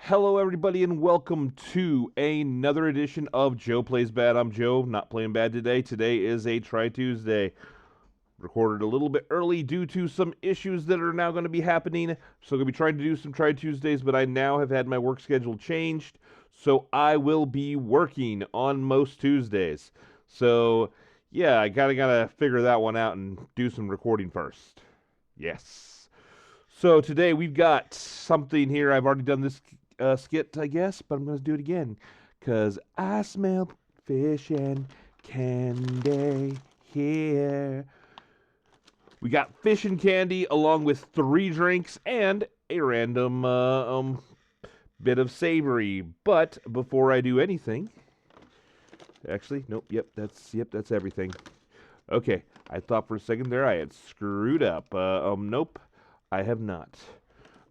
Hello, everybody, and welcome to another edition of Joe Plays Bad. I'm Joe, not playing bad today. Today is a Try Tuesday. Recorded a little bit early due to some issues that are now going to be happening. So, I'm going to be trying to do some Try Tuesdays, but I now have had my work schedule changed. So, I will be working on most Tuesdays. So, yeah, I gotta figure that one out and do some recording first. Yes. So today we've got something here. I've already done this skit, I guess, but I'm going to do it again. Because I smell fish and candy here. We got fish and candy along with 3 drinks and a random bit of savory. But before I do anything, actually, nope, yep, that's everything. Okay, I thought for a second there I had screwed up. Nope, I have not.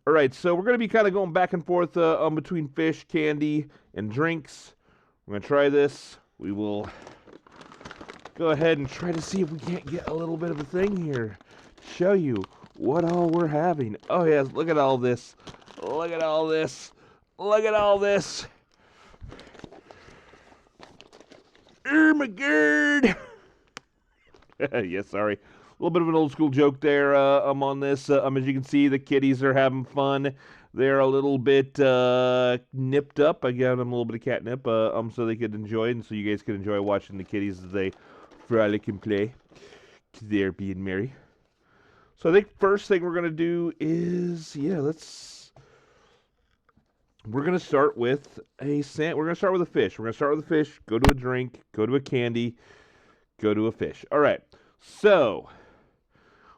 All right, so we're going to be kind of going back and forth between fish, candy, and drinks. We're going to try this. We will go ahead and try to see if we can't get a little bit of a thing here to show you what all we're having. Oh, yes, look at all this. Look at all this. Look at all this. Oh, my God. Yes, sorry. A little bit of an old school joke there on this. As you can see, the kitties are having fun. They're a little bit nipped up. I got them a little bit of catnip so they could enjoy it, and so you guys could enjoy watching the kitties as they frolic and play. They're being merry. So I think first thing we're going to do is, we're going to start with we're going to start with a fish. We're going to start with a fish, go to a drink, go to a candy, go to a fish. All right. So,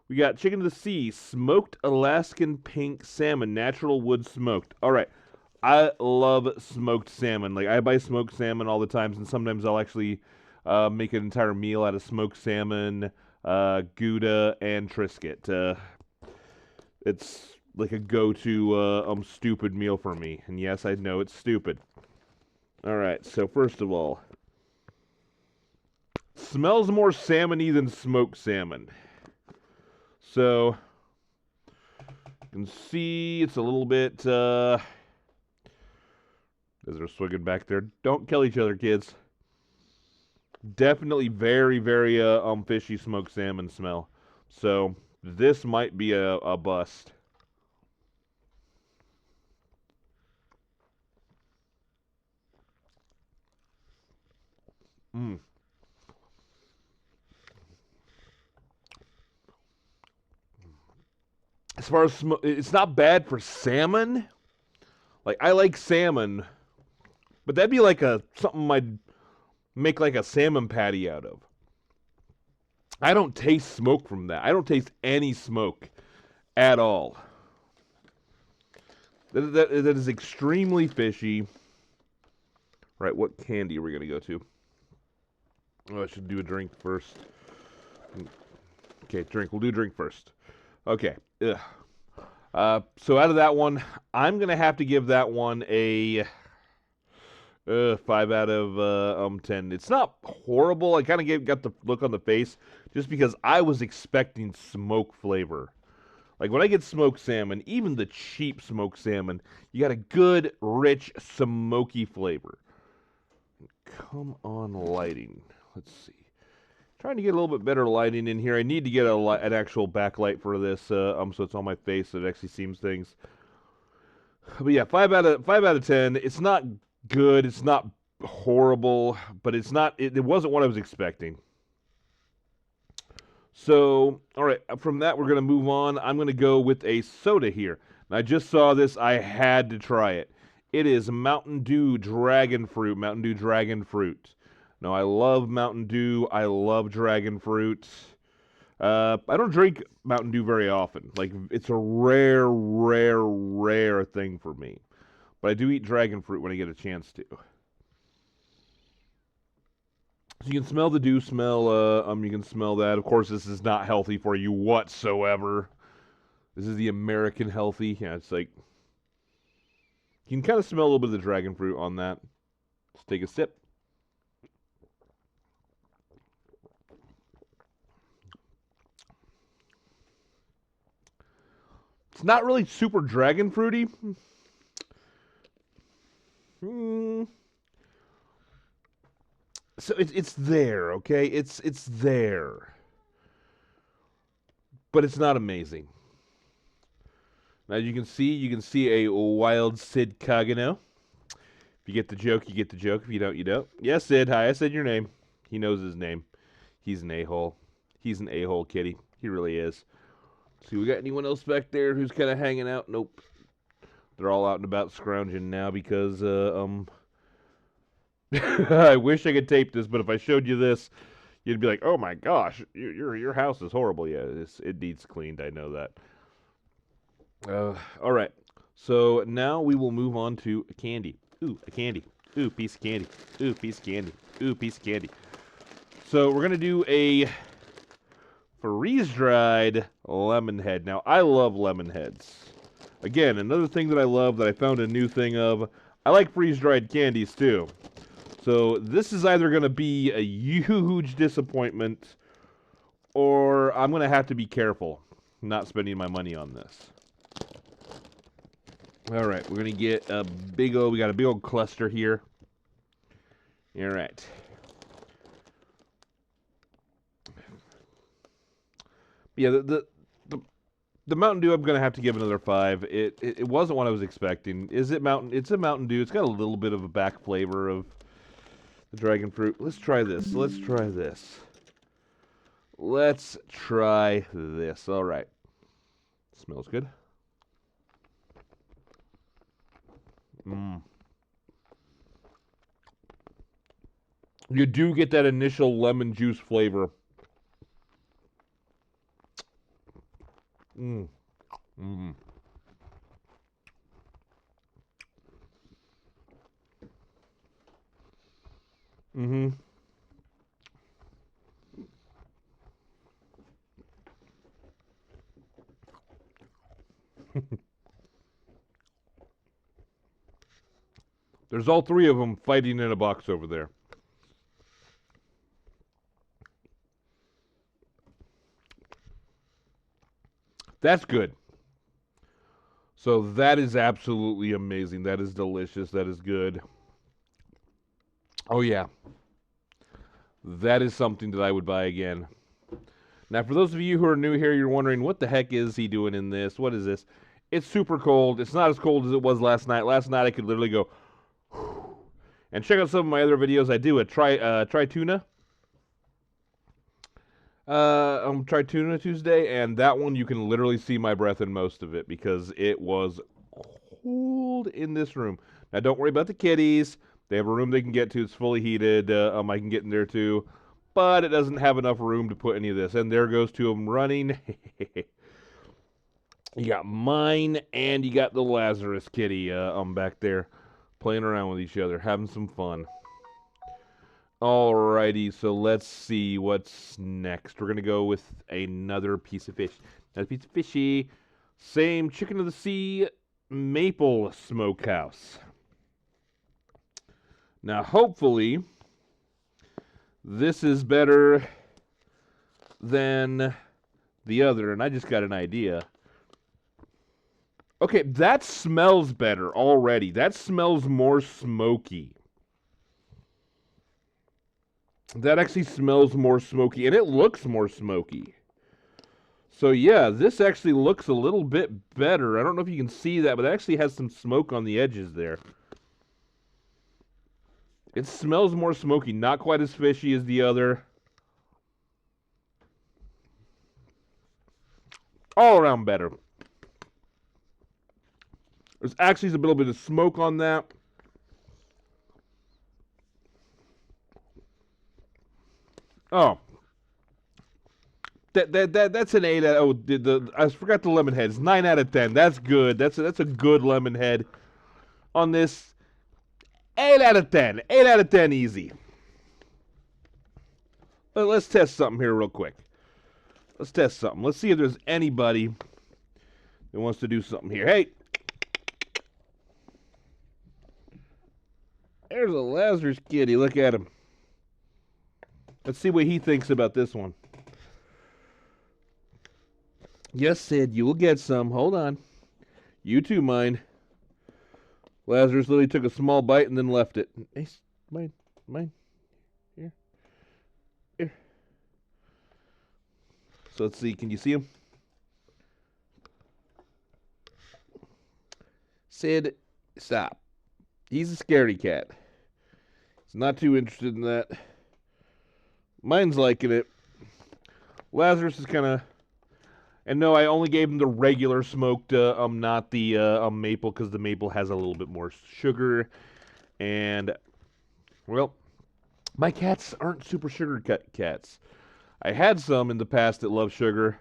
we got chicken of the sea, smoked Alaskan pink salmon, natural wood smoked. All right. I love smoked salmon. Like, I buy smoked salmon all the times, and sometimes I'll actually make an entire meal out of smoked salmon, Gouda, and Triscuit. It's like a go-to stupid meal for me. And yes, I know it's stupid. All right. So, first of all, smells more salmon-y than smoked salmon. So, you can see it's a little bit, as they're swigging back there. Don't kill each other, kids. Definitely very, very, fishy smoked salmon smell. So, this might be a bust. Mmm. As far as it's not bad for salmon. Like, I like salmon, but that'd be like something I'd make like a salmon patty out of. I don't taste smoke from that. I don't taste any smoke at all. That is extremely fishy. Right, what candy are we going to go to? Oh, I should do a drink first. Okay, drink. We'll do drink first. Okay. Ugh. So out of that one, I'm gonna have to give that one a 5 out of 10. It's not horrible. I kind of got the look on the face just because I was expecting smoke flavor. Like when I get smoked salmon, even the cheap smoked salmon, you got a good, rich, smoky flavor. Come on, lighting. Let's see. Trying to get a little bit better lighting in here. I need to get an actual backlight for this, so it's on my face so it actually seems things. But yeah, 5 out of 10. It's not good. It's not horrible, but it's not. It wasn't what I was expecting. So, all right. From that, we're gonna move on. I'm gonna go with a soda here. And I just saw this. I had to try it. It is Mountain Dew Dragon Fruit. Mountain Dew Dragon Fruit. No, I love Mountain Dew. I love dragon fruit. I don't drink Mountain Dew very often. Like, it's a rare, rare, rare thing for me. But I do eat dragon fruit when I get a chance to. So you can smell the dew smell. You can smell that. Of course, this is not healthy for you whatsoever. This is the American healthy. Yeah, it's like you can kind of smell a little bit of the dragon fruit on that. Let's take a sip. It's not really super dragon fruity. So it's there, okay? It's there, but it's not amazing. Now you can see a wild Sid Kagano. If you get the joke, you get the joke. If you don't, you don't. Yes, Sid. Hi, I said your name. He knows his name. He's an a-hole. He's an a-hole kitty. He really is. See, we got anyone else back there who's kind of hanging out? Nope. They're all out and about scrounging now because I wish I could tape this, but if I showed you this, you'd be like, "Oh my gosh, your house is horrible." Yeah, it needs cleaned. I know that. All right. So now we will move on to a candy. Ooh, a candy. Ooh, piece of candy. Ooh, piece of candy. Ooh, piece of candy. So we're gonna do a freeze-dried lemon head. Now I love lemon heads. Again, another thing that I love that I found a new thing of. I like freeze-dried candies too. So this is either going to be a huge disappointment, or I'm going to have to be careful not spending my money on this. All right, we're going to get a we got a big old cluster here. All right. Yeah, the Mountain Dew I'm going to have to give another 5. It wasn't what I was expecting. It's a Mountain Dew. It's got a little bit of a back flavor of the dragon fruit. Let's try this. Let's try this. Let's try this. All right. Smells good. You do get that initial lemon juice flavor. There's all 3 of them fighting in a box over there. That's good. So that is absolutely amazing. That is delicious. That is good. Oh, yeah. That is something that I would buy again. Now, for those of you who are new here, you're wondering, what the heck is he doing in this? What is this? It's super cold. It's not as cold as it was last night. Last night, I could literally go, and check out some of my other videos. I do a try tuna. Try tuna Tuesday, and that one you can literally see my breath in most of it because it was cold in this room. Now, don't worry about the kitties. They have a room they can get to. It's fully heated. I can get in there too, but it doesn't have enough room to put any of this. And there goes 2 of them running. You got mine, and you got the Lazarus kitty back there playing around with each other, having some fun. Alrighty, so let's see what's next. We're going to go with another piece of fish. Another piece of fishy. Same Chicken of the Sea Maple Smokehouse. Now, hopefully, this is better than the other, and I just got an idea. Okay, that smells better already. That smells more smoky. That actually smells more smoky, and it looks more smoky. So, yeah, this actually looks a little bit better. I don't know if you can see that, but it actually has some smoke on the edges there. It smells more smoky, not quite as fishy as the other. All around better. There's actually a little bit of smoke on that. Oh. That's an 8 out of, I forgot the lemon head. It's 9 out of 10. That's good. That's a good lemon head on this. 8 out of 10. 8 out of 10 easy. Let's test something here real quick. Let's test something. Let's see if there's anybody that wants to do something here. Hey. There's a Lazarus kitty. Look at him. Let's see what he thinks about this one. Yes, Sid, you will get some. Hold on. You too, mine. Lazarus literally took a small bite and then left it. Hey, mine, here, here. So let's see. Can you see him? Sid, stop. He's a scaredy cat. He's not too interested in that. Mine's liking it. Lazarus is kind of... And no, I only gave him the regular smoked, not the maple, because the maple has a little bit more sugar. And, well, my cats aren't super sugar cats. I had some in the past that love sugar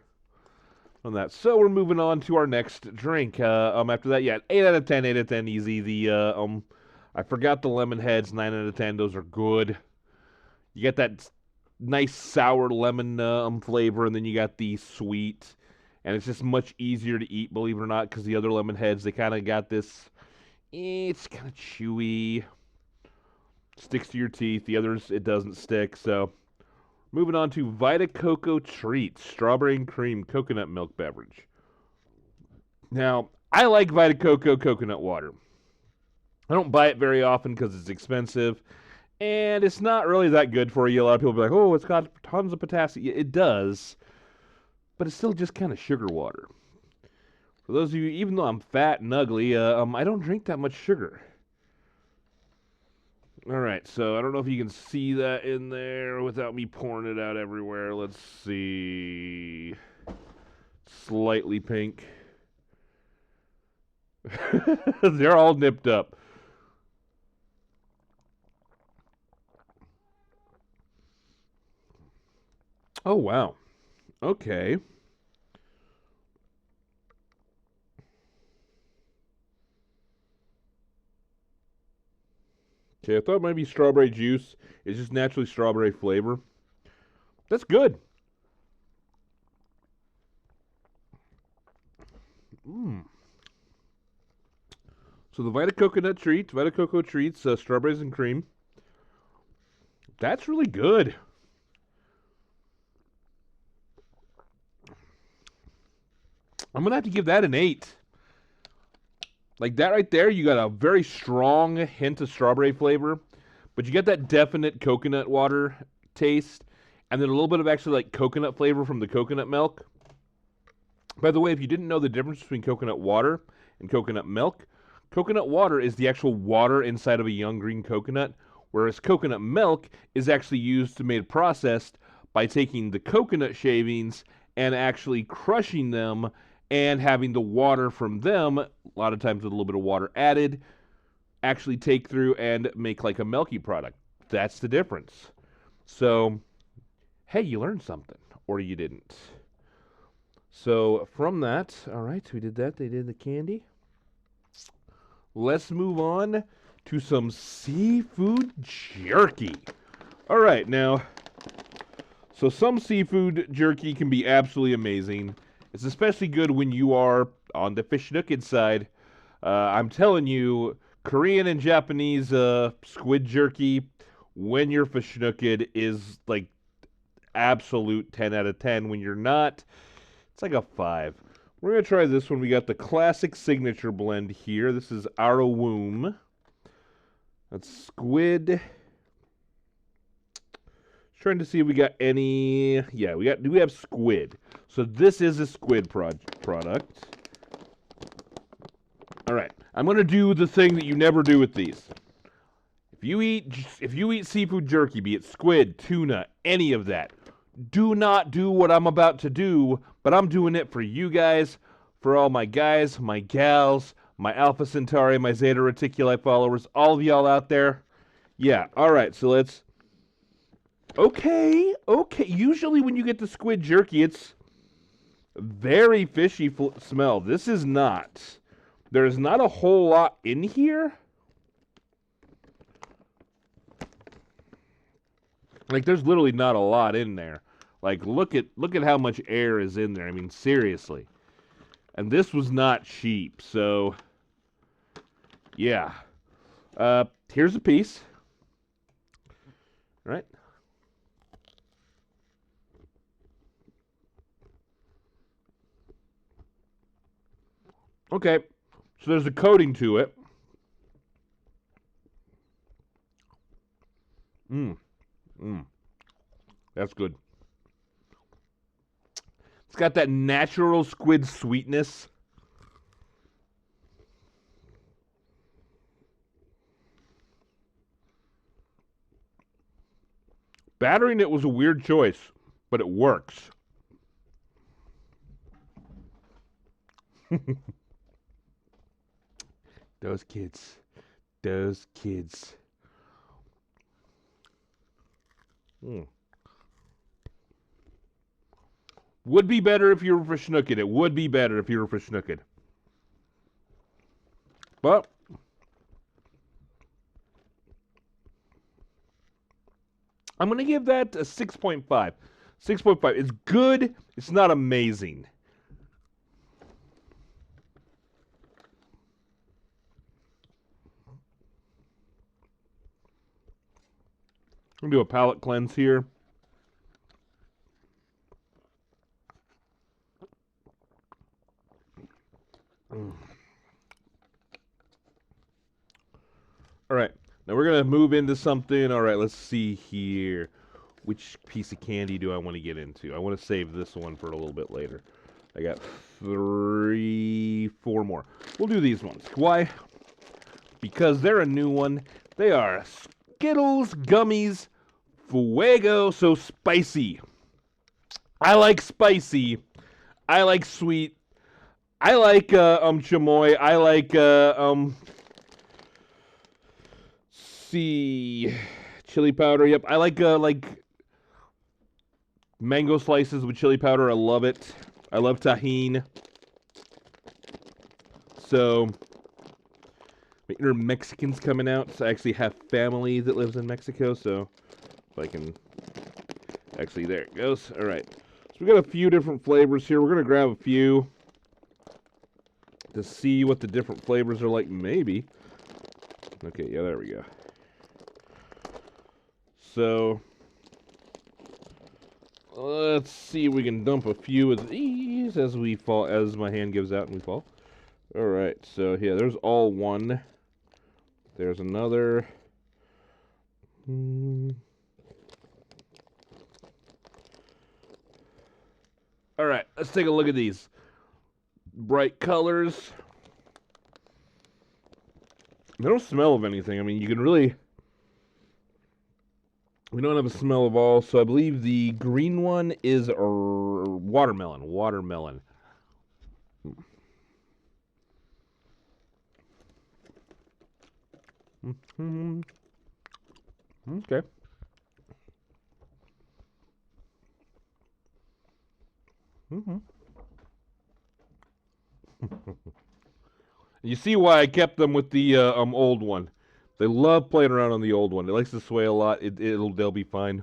on that. So we're moving on to our next drink. After that, yeah, 8 out of 10, 8 out of 10, easy. I forgot the lemon heads, 9 out of 10. Those are good. You get that nice sour lemon flavor, and then you got the sweet. And it's just much easier to eat, believe it or not, because the other lemon heads, they kind of got this, it's kind of chewy, sticks to your teeth. The others, it doesn't stick. So, moving on to Vita Coco Treats, strawberry and cream coconut milk beverage. Now, I like Vita Coco coconut water. I don't buy it very often because it's expensive, and it's not really that good for you. A lot of people be like, oh, it's got tons of potassium. It does. But it's still just kind of sugar water. For those of you, even though I'm fat and ugly, I don't drink that much sugar. All right, so I don't know if you can see that in there without me pouring it out everywhere. Let's see. Slightly pink. They're all nipped up. Oh, wow. Okay. Okay, I thought it might be strawberry juice. It's just naturally strawberry flavor. That's good. Mmm. So the Vita Coco Treats, strawberries and cream. That's really good. I'm going to have to give that an 8. Like that right there, you got a very strong hint of strawberry flavor, but you get that definite coconut water taste, and then a little bit of actually like coconut flavor from the coconut milk. By the way, if you didn't know the difference between coconut water and coconut milk, coconut water is the actual water inside of a young green coconut, whereas coconut milk is actually used to made processed by taking the coconut shavings and actually crushing them and having the water from them, a lot of times with a little bit of water added, actually take through and make like a milky product. That's the difference. So, hey, you learned something, or you didn't. So, from that, all right, we did that. They did the candy. Let's move on to some seafood jerky. All right, now, so some seafood jerky can be absolutely amazing. It's especially good when you are on the fish nookin side. I'm telling you, Korean and Japanese squid jerky, when you're fish nookin, is like absolute 10 out of 10. When you're not, it's like a 5. We're going to try this one. We got the classic signature blend here. This is our womb. That's squid. Trying to see if we got any. Yeah, we have squid. So this is a squid product. All right, I'm gonna do the thing that you never do with these. If you eat seafood jerky, be it squid, tuna, any of that, do not do what I'm about to do. But I'm doing it for you guys, for all my guys, my gals, my Alpha Centauri, my Zeta Reticuli followers, all of y'all out there. Yeah. All right. So let's. Okay. Usually when you get the squid jerky, it's very fishy smell. This is not. There's not a whole lot in here. Like there's literally not a lot in there. Like look at how much air is in there. I mean seriously. And this was not cheap. So yeah. Here's a piece. All right. Okay, so there's a coating to it. Mmm. Mmm. That's good. It's got that natural squid sweetness. Battering it was a weird choice, but it works. Those kids. Those kids. Mm. Would be better if you were for Schnooked. It would be better if you were for Schnooked. But I'm going to give that a 6.5. 6.5. It's good. It's not amazing. I'm going to do a palate cleanse here. All right. Now we're going to move into something. All right, let's see here. Which piece of candy do I want to get into? I want to save this one for a little bit later. I got 3, 4 more. We'll do these ones. Why? Because they're a new one. They are Skittles Gummies Fuego, so spicy. I like spicy. I like sweet. I like chamoy. I like chili powder. Yep. I like mango slices with chili powder. I love it. I love tahini. So my inner Mexican's coming out. So I actually have family that lives in Mexico, so if I can actually, there it goes. All right. So we got a few different flavors here. We're gonna grab a few to see what the different flavors are like. Maybe. Okay. Yeah. There we go. So let's see if we can dump a few of these as we fall, as my hand gives out and we fall. All right. So yeah, there's all one. There's another. All right, let's take a look at these. Bright colors. They don't smell of anything. I mean, you can really... We don't have a smell of all, so I believe the green one is watermelon. Watermelon. Mm-hmm. Okay. Mm-hmm. You see why I kept them with the old one. They love playing around on the old one. It likes to sway a lot. They'll be fine.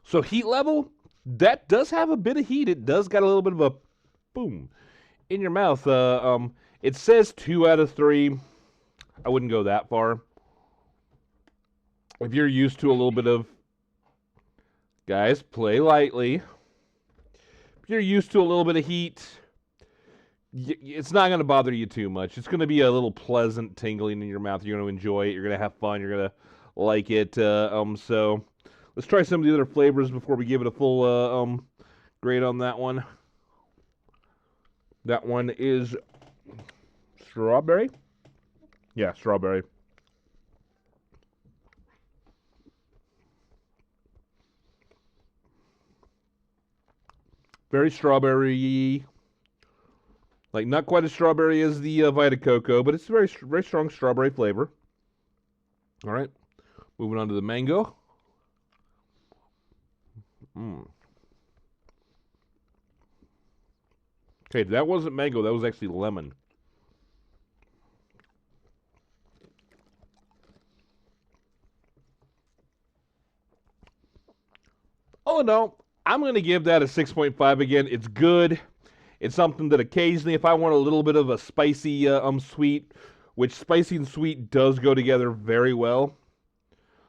So heat level, that does have a bit of heat. It does got a little bit of a boom in your mouth. It says 2 out of 3. I wouldn't go that far. If you're used to a little bit of, guys, play lightly. If you're used to a little bit of heat, it's not going to bother you too much. It's going to be a little pleasant tingling in your mouth. You're going to enjoy it. You're going to have fun. You're going to like it. So let's try some of the other flavors before we give it a full grade on that one. That one is strawberry. Yeah, strawberry. Very strawberry. Like, not quite as strawberry as the Vita Coco, but it's very, very strong strawberry flavor. All right. Moving on to the mango. Okay, that wasn't mango. That was actually lemon. Oh, no. I'm going to give that a 6.5 again. It's good. It's something that occasionally, if I want a little bit of a spicy sweet, which spicy and sweet does go together very well.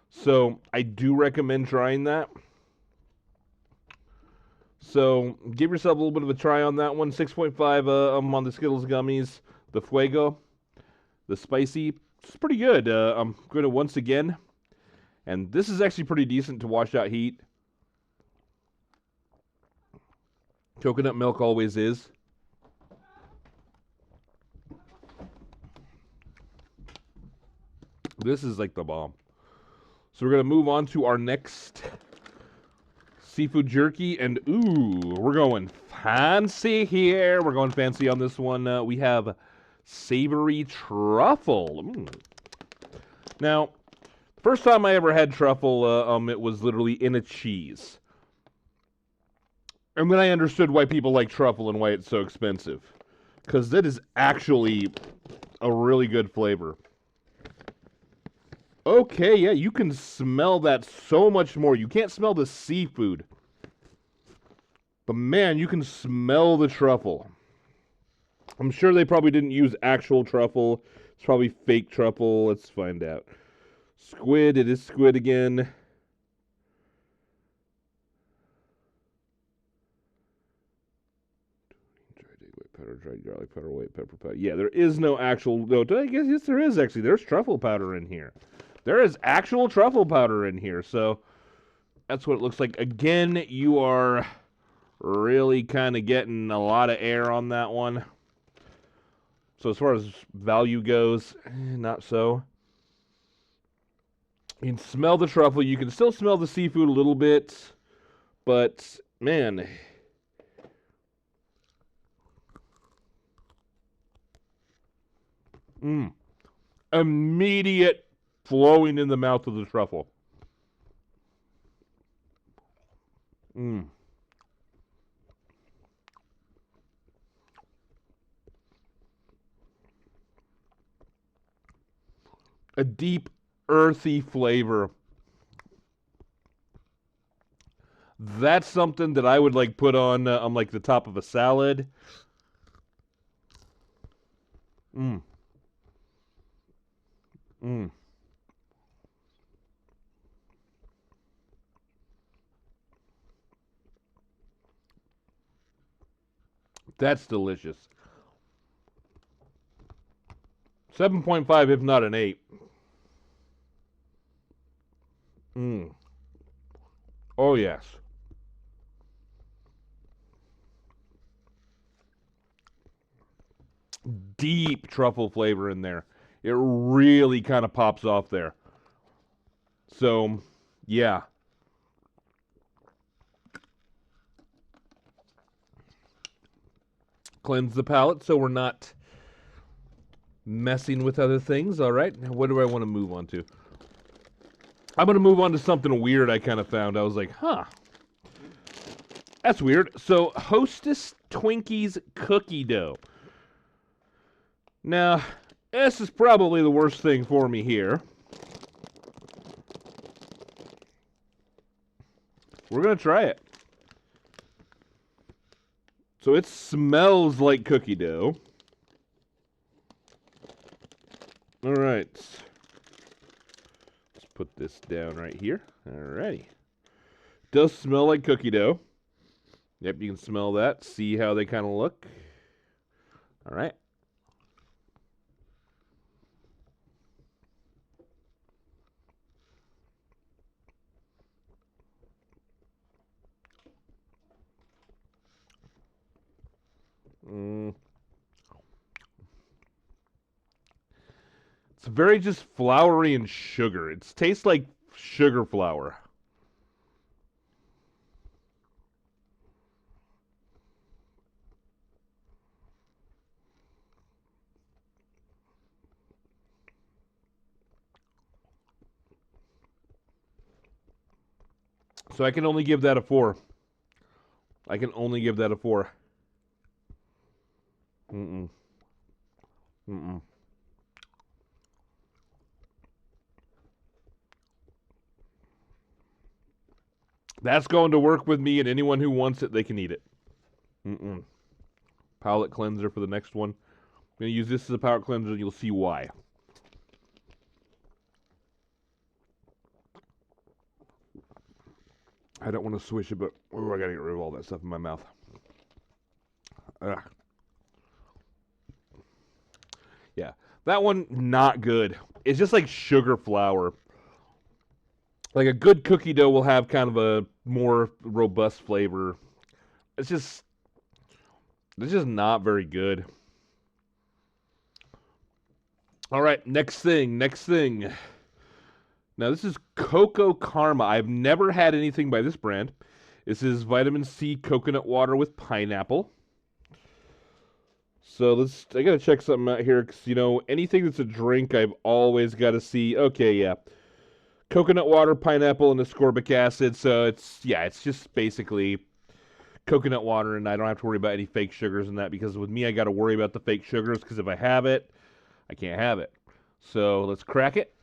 So I do recommend trying that. So give yourself a little bit of a try on that one. 6.5 on the Skittles gummies. The Fuego, the spicy, it's pretty good. I'm going to once again And this is actually pretty decent to wash out heat. Coconut milk always is. This is like the bomb. So we're going to move on to our next seafood jerky. And ooh, we're going fancy here. We're going fancy on this one. We have savory truffle. Now, first time I ever had truffle, it was literally in a cheese. And then I understood why people like truffle and why it's so expensive. Because that is actually a really good flavor. Okay, yeah, you can smell that so much more. You can't smell the seafood. But man, you can smell the truffle. I'm sure they probably didn't use actual truffle. It's probably fake truffle. Let's find out. Squid, it is squid again. Dried garlic powder, white pepper powder. Yeah, there is no actual. No, I guess yes, there is actually. There's truffle powder in here. There is actual truffle powder in here. So that's what it looks like. Again, you are really kind of getting a lot of air on that one. So as far as value goes, not so. You can smell the truffle. You can still smell the seafood a little bit, but man. Immediate flowing in the mouth of the truffle. A deep, earthy flavor. That's something that I would like put on like the top of a salad. That's delicious. 7.5, if not an 8. Oh, yes. Deep truffle flavor in there. It really kind of pops off there. So, yeah. Cleanse the palate so we're not messing with other things. All right. Now, what do I want to move on to? I'm going to move on to something weird I kind of found. I was like, huh. That's weird. So, Hostess Twinkies cookie dough. Now, this is probably the worst thing for me here. We're going to try it. So, it smells like cookie dough. All right. Let's put this down right here. Alrighty. Does smell like cookie dough. Yep, you can smell that. See how they kind of look. All right. It's very just floury and sugar. It tastes like sugar flour. So I can only give that a 4. I can only give that a 4. That's going to work with me, and anyone who wants it, they can eat it. Palate cleanser for the next one. I'm going to use this as a palate cleanser, and you'll see why. I don't want to swish it, but I got to get rid of all that stuff in my mouth. Yeah, that one, not good. It's just like sugar flour. Like a good cookie dough will have kind of a more robust flavor. It's just not very good. All right, next thing. Now this is Cocoa Karma. I've never had anything by this brand. This is vitamin C coconut water with pineapple. So I gotta check something out here because anything that's a drink, I've always got to see. Okay, yeah, coconut water, pineapple, and ascorbic acid. So it's just basically coconut water, and I don't have to worry about any fake sugars in that because with me, I got to worry about the fake sugars because if I have it, I can't have it. So let's crack it.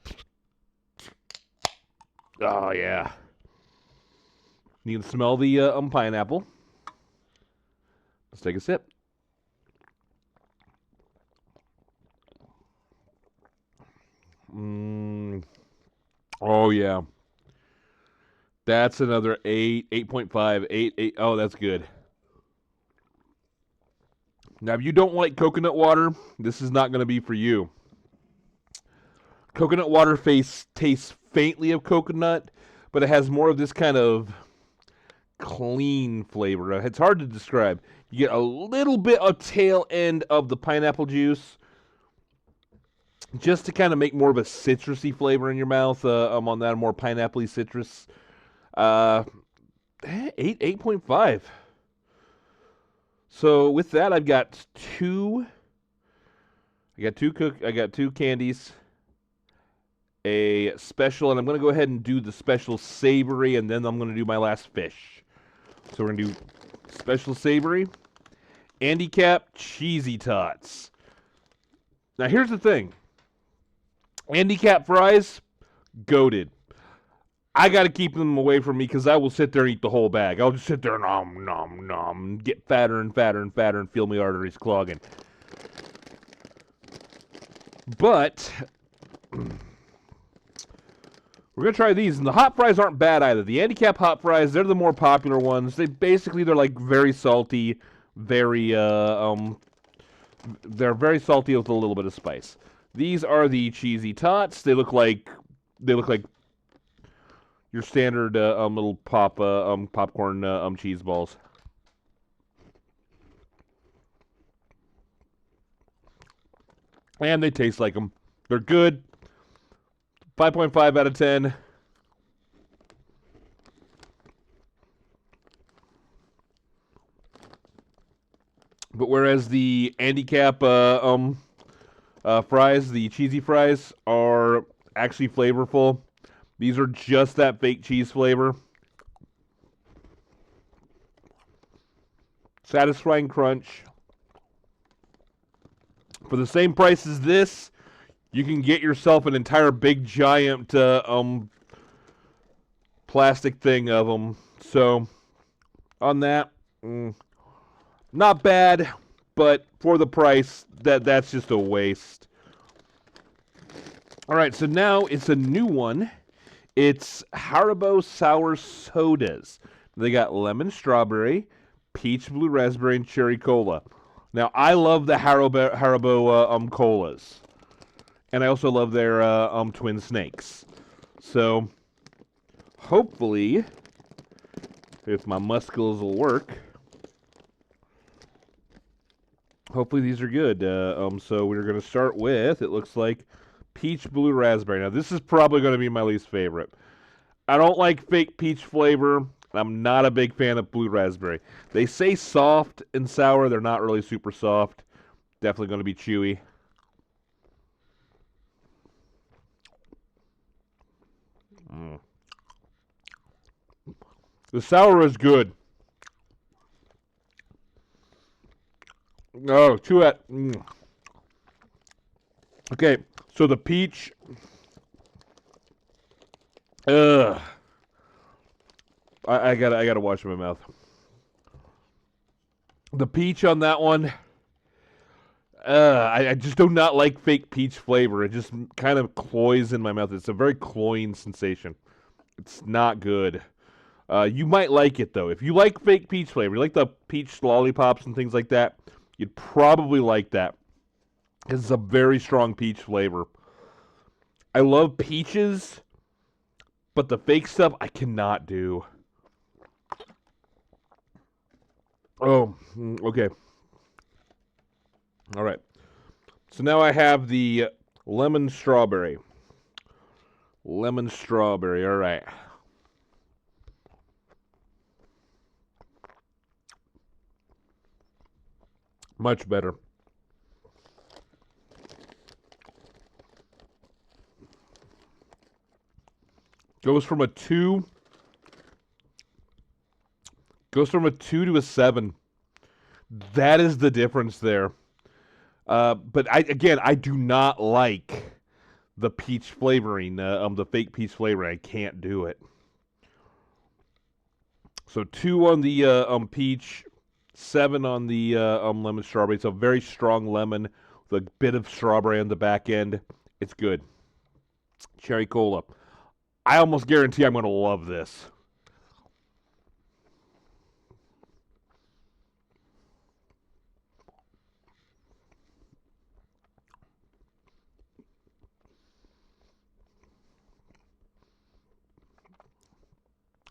Oh yeah, you can smell the pineapple. Let's take a sip. Oh yeah. That's another 8, 8.5, 8, 8. Oh, that's good. Now, if you don't like coconut water, this is not going to be for you. Coconut water tastes faintly of coconut, but it has more of this kind of clean flavor. It's hard to describe. You get a little bit of tail end of the pineapple juice, just to kind of make more of a citrusy flavor in your mouth. I'm on that more pineapple-y citrus. 8.5. So with that, I got two candies, a special, and I'm going to go ahead and do the special savory, and then I'm going to do my last fish. So we're going to do special savory, handicap cheesy tots. Now here's the thing. Handicap fries, goated. I got to keep them away from me because I will sit there and eat the whole bag. I'll just sit there and nom, nom, get fatter and fatter and fatter and feel my arteries clogging. But we're going to try these. And the hot fries aren't bad either. The handicap hot fries, they're the more popular ones. They're like very salty, they're very salty with a little bit of spice. These are the cheesy tots. They look like your standard little popcorn cheese balls. And they taste like them. They're good. 5.5 out of 10. But whereas the handicap fries, the cheesy fries, are actually flavorful, these are just that fake cheese flavor. Satisfying crunch. For the same price as this, you can get yourself an entire big giant plastic thing of them. So, on that, not bad, but for the price, that's just a waste. All right, so now it's a new one. It's Haribo Sour Sodas. They got lemon strawberry, peach blue raspberry, and cherry cola. Now, I love the Haribo colas. And I also love their twin snakes. So, hopefully, if my muscles will work, hopefully these are good. So we're going to start with, it looks like, peach blue raspberry. Now, this is probably going to be my least favorite. I don't like fake peach flavor. I'm not a big fan of blue raspberry. They say soft and sour. They're not really super soft. Definitely going to be chewy. The sour is good. Oh, chew it. Okay, so the peach. I gotta wash my mouth. The peach on that one. I just do not like fake peach flavor. It just kind of cloys in my mouth. It's a very cloying sensation. It's not good. You might like it, though. If you like fake peach flavor, you like the peach lollipops and things like that, you'd probably like that. It's a very strong peach flavor. I love peaches, But the fake stuff, I cannot do. Oh, okay. All right. So now I have the lemon strawberry. Lemon strawberry, all right. Much better. Goes from a 2 to a 7. That is the difference there. But I do not like the peach flavoring, the fake peach flavoring. I can't do it. So 2 on the peach, 7 on the lemon strawberry. It's a very strong lemon with a bit of strawberry on the back end. It's good. Cherry cola. I almost guarantee I'm going to love this.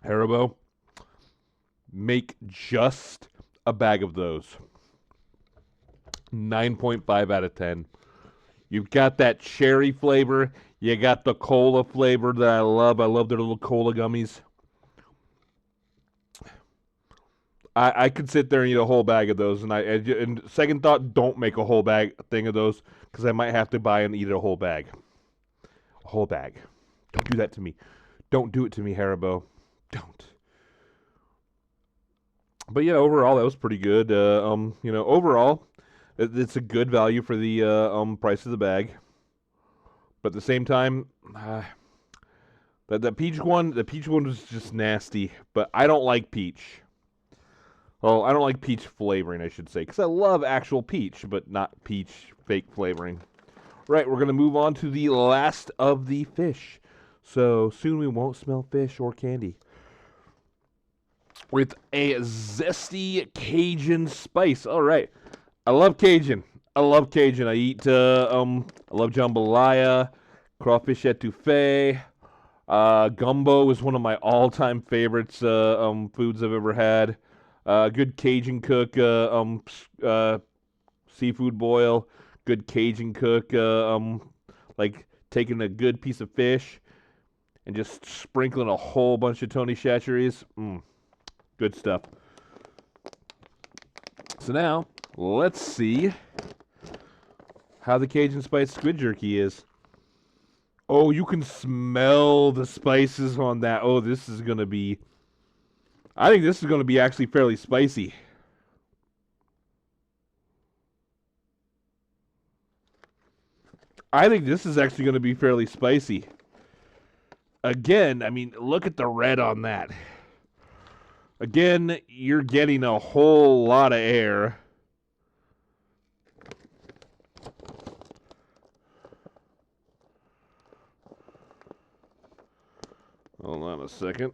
Haribo, make just a bag of those. 9.5 out of 10. You've got that cherry flavor. You got the cola flavor that I love. I love their little cola gummies. I could sit there and eat a whole bag of those. And second thought, don't make a whole bag thing of those because I might have to buy and eat a whole bag. A whole bag. Don't do that to me. Don't do it to me, Haribo. Don't. But yeah, overall that was pretty good. Overall it's a good value for the price of the bag. But at the same time, the peach one was just nasty. But I don't like peach. Well, I don't like peach flavoring, I should say, because I love actual peach, but not peach fake flavoring. Right, we're gonna move on to the last of the fish. So soon we won't smell fish or candy. With a zesty Cajun spice. All right, I love Cajun. I eat. I love jambalaya, crawfish etouffee. Gumbo is one of my all-time favorites. Foods I've ever had. Good Cajun cook. Seafood boil. Good Cajun cook. Like taking a good piece of fish and just sprinkling a whole bunch of Tony Chachere's. Good stuff. So now, let's see how the Cajun Spice Squid Jerky is. Oh, you can smell the spices on that. Oh, this is going to be... I think this is going to be actually fairly spicy. I think this is actually going to be fairly spicy. Again, I mean, look at the red on that. Again, you're getting a whole lot of air. Hold on a second.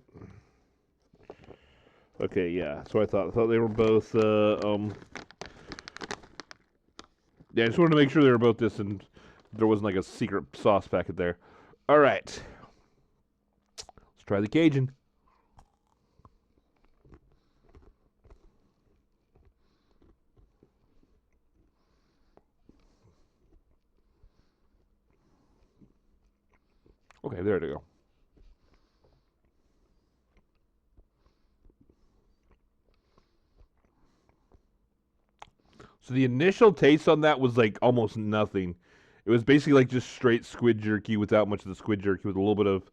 Okay, yeah. So I thought they were both. Yeah, I just wanted to make sure they were both this, and there wasn't like a secret sauce packet there. All right, let's try the Cajun. Okay, there we go. So the initial taste on that was like almost nothing. It was basically like just straight squid jerky without much of the squid jerky with a little bit of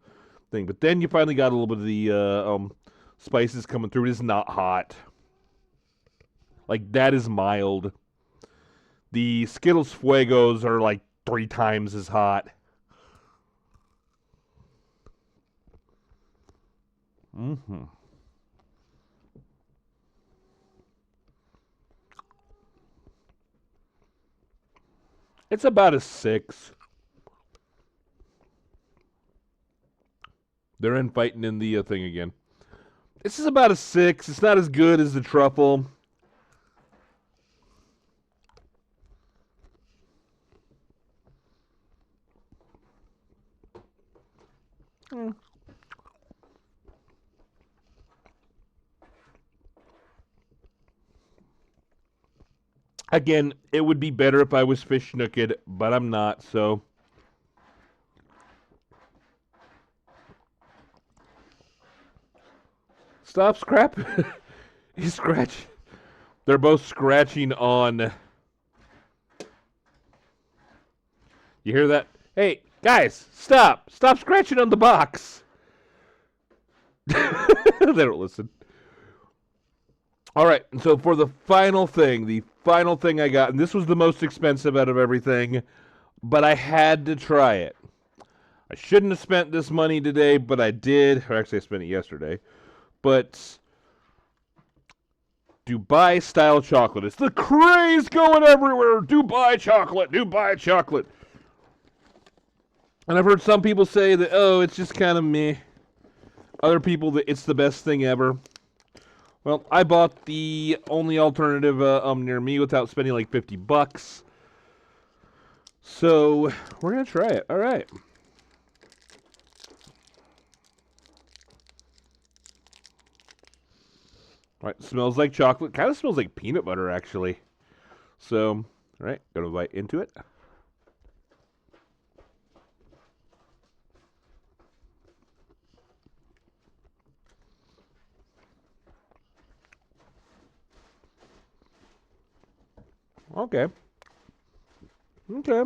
thing. But then you finally got a little bit of the spices coming through. It is not hot. Like that is mild. The Skittles Fuegos are like 3 times as hot. Mm-hmm. It's about a 6. They're fighting in the thing again. This is about a 6. It's not as good as the truffle. Again, it would be better if I was fish snooked, but I'm not, so. Stop scrap. He's scratch. They're both scratching on. You hear that? Hey, guys, stop. Stop scratching on the box. They don't listen. All right, so for the final thing I got, and this was the most expensive out of everything, but I had to try it. I shouldn't have spent this money today, but I did. Or actually, I spent it yesterday. But Dubai style chocolate. It's the craze going everywhere. Dubai chocolate, Dubai chocolate. And I've heard some people say that, oh, it's just kind of meh. Other people that it's the best thing ever. Well, I bought the only alternative near me without spending like $50. So we're gonna try it. All right. All right, smells like chocolate. Kind of smells like peanut butter, actually. So, all right, gonna bite into it. Okay. Okay.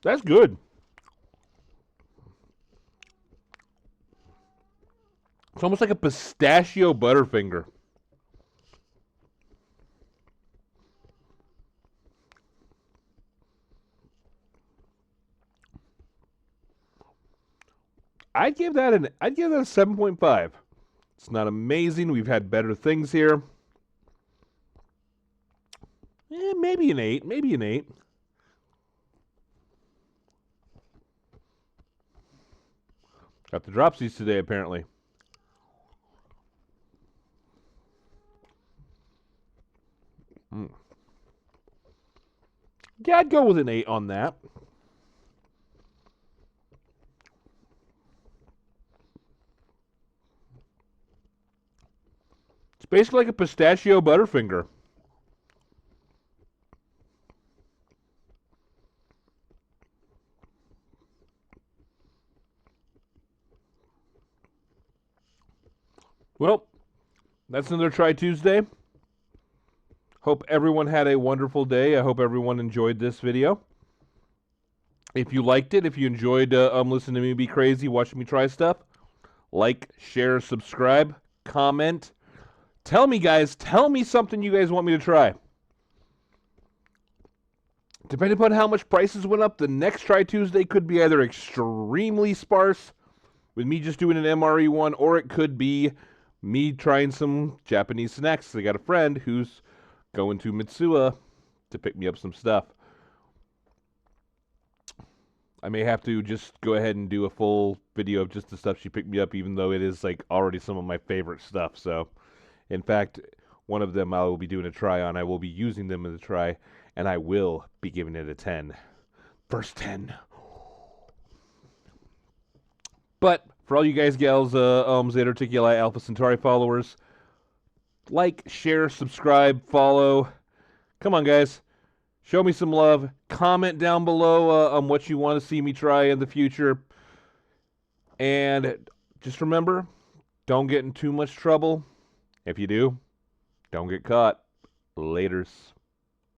That's good. It's almost like a pistachio Butterfinger. I'd give that a 7.5. It's not amazing. We've had better things here. Maybe an 8. Maybe an 8. Got the dropsies today, apparently. Yeah, I'd go with an 8 on that. It's basically like a pistachio Butterfinger. Well, that's another Try Tuesday. Hope everyone had a wonderful day. I hope everyone enjoyed this video. If you liked it, if you enjoyed listening to me be crazy, watching me try stuff, like, share, subscribe, comment. Tell me, guys, tell me something you guys want me to try. Depending upon how much prices went up, the next Try Tuesday could be either extremely sparse, with me just doing an MRE one, or it could be me trying some Japanese snacks. I got a friend who's going to Mitsuya to pick me up some stuff. I may have to just go ahead and do a full video of just the stuff she picked me up, even though it is like already some of my favorite stuff. So, in fact, one of them I will be doing a try on. I will be using them as a try, and I will be giving it a 10. First 10. But for all you guys, gals, Zeta Reticuli Alpha Centauri followers, like, share, subscribe, follow. Come on, guys. Show me some love. Comment down below on what you want to see me try in the future. And just remember, don't get in too much trouble. If you do, don't get caught. Laters.